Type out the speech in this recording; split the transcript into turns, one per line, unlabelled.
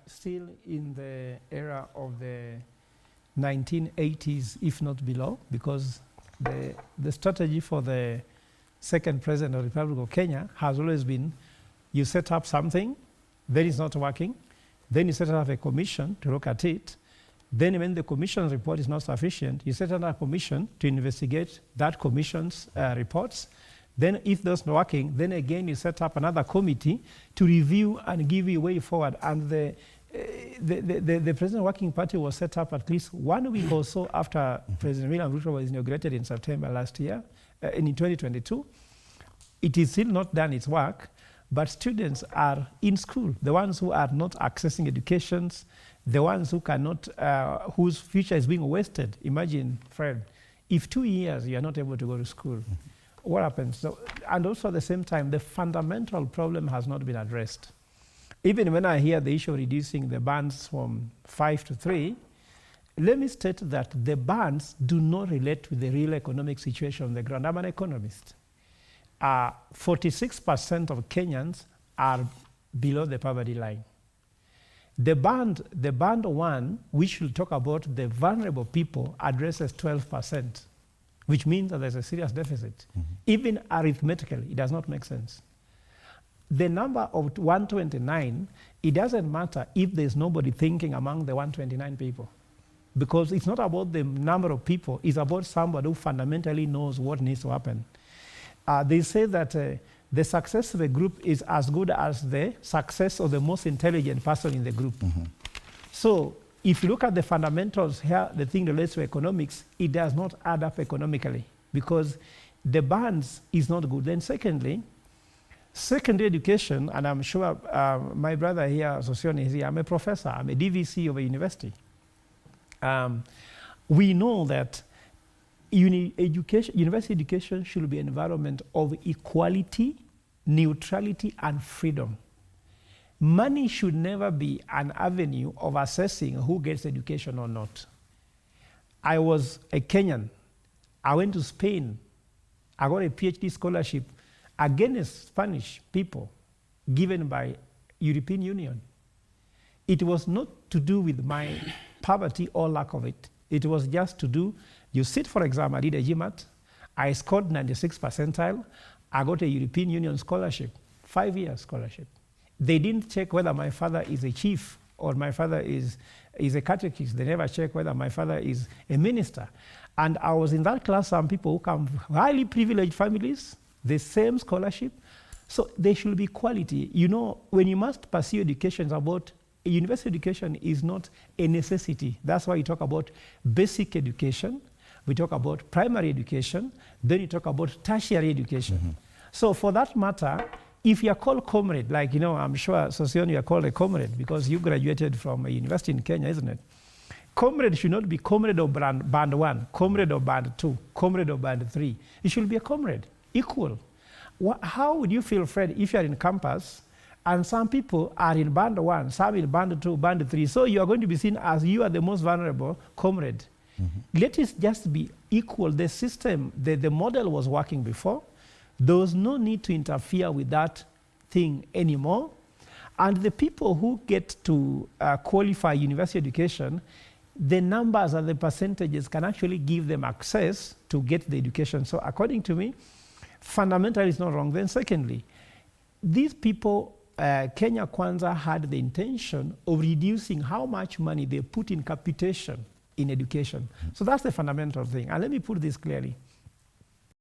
still in the era of the 1980s, if not below, because the strategy for the second president of the Republic of Kenya has always been, you set up something, then it's not working, then you set up a commission to look at it, then when the commission's report is not sufficient, you set up a commission to investigate that commission's reports. Then if that's not working, then again you set up another committee to review and give you a way forward. And the President Working Party was set up at least 1 week or so after President William Ruto was inaugurated in September last year, in 2022. It is still not done its work, but students are in school. The ones who are not accessing educations, the ones who cannot, whose future is being wasted. Imagine, Fred, if 2 years you are not able to go to school, what happens? So, and also at the same time, the fundamental problem has not been addressed. Even when I hear the issue of reducing the bands from 5 to 3, let me state that the bands do not relate with the real economic situation on the ground. I'm an economist. 46% of Kenyans are below the poverty line. The band 1, which will talk about the vulnerable people, addresses 12%, which means that there's a serious deficit. Even arithmetically, it does not make sense. The number of 129, it doesn't matter if there's nobody thinking among the 129 people, because it's not about the number of people, it's about somebody who fundamentally knows what needs to happen. They say that the success of a group is as good as the success of the most intelligent person in the group. So if you look at the fundamentals here, the thing relates to economics, it does not add up economically because the bands is not good. Then secondly, secondary education, and I'm sure my brother here, Sosioni, is here. I'm a professor, I'm a DVC of a university. We know that university education should be an environment of equality, neutrality, and freedom. Money should never be an avenue of assessing who gets education or not. I was a Kenyan. I went to Spain. I got a PhD scholarship against Spanish people given by European Union. It was not to do with my poverty or lack of it. It was just to do, you sit for exam, I did a GMAT, I scored 96th percentile, I got a European Union scholarship, 5-year scholarship. They didn't check whether my father is a chief or my father is a catechist. They never check whether my father is a minister. And I was in that class, some people who come from highly privileged families, the same scholarship. So there should be quality. You know, when you must pursue education, it's about university education is not a necessity. That's why you talk about basic education, we talk about primary education, then you talk about tertiary education. So for that matter, if you are called comrade, like, you know, I'm sure, Sosioni, you are called a comrade because you graduated from a university in Kenya, isn't it? Comrade should not be comrade of band 1, comrade of band 2, comrade of band 3. It should be a comrade, equal. How would you feel, Fred, if you are in campus and some people are in band 1, some in band 2, band 3, so you are going to be seen as you are the most vulnerable comrade. Let it just be equal. The system, the model was working before. There was no need to interfere with that thing anymore. And the people who get to qualify university education, the numbers and the percentages can actually give them access to get the education. So according to me, fundamentally it's not wrong. Then secondly, these people, Kenya Kwanza had the intention of reducing how much money they put in capitation in education. So that's the fundamental thing. And let me put this clearly.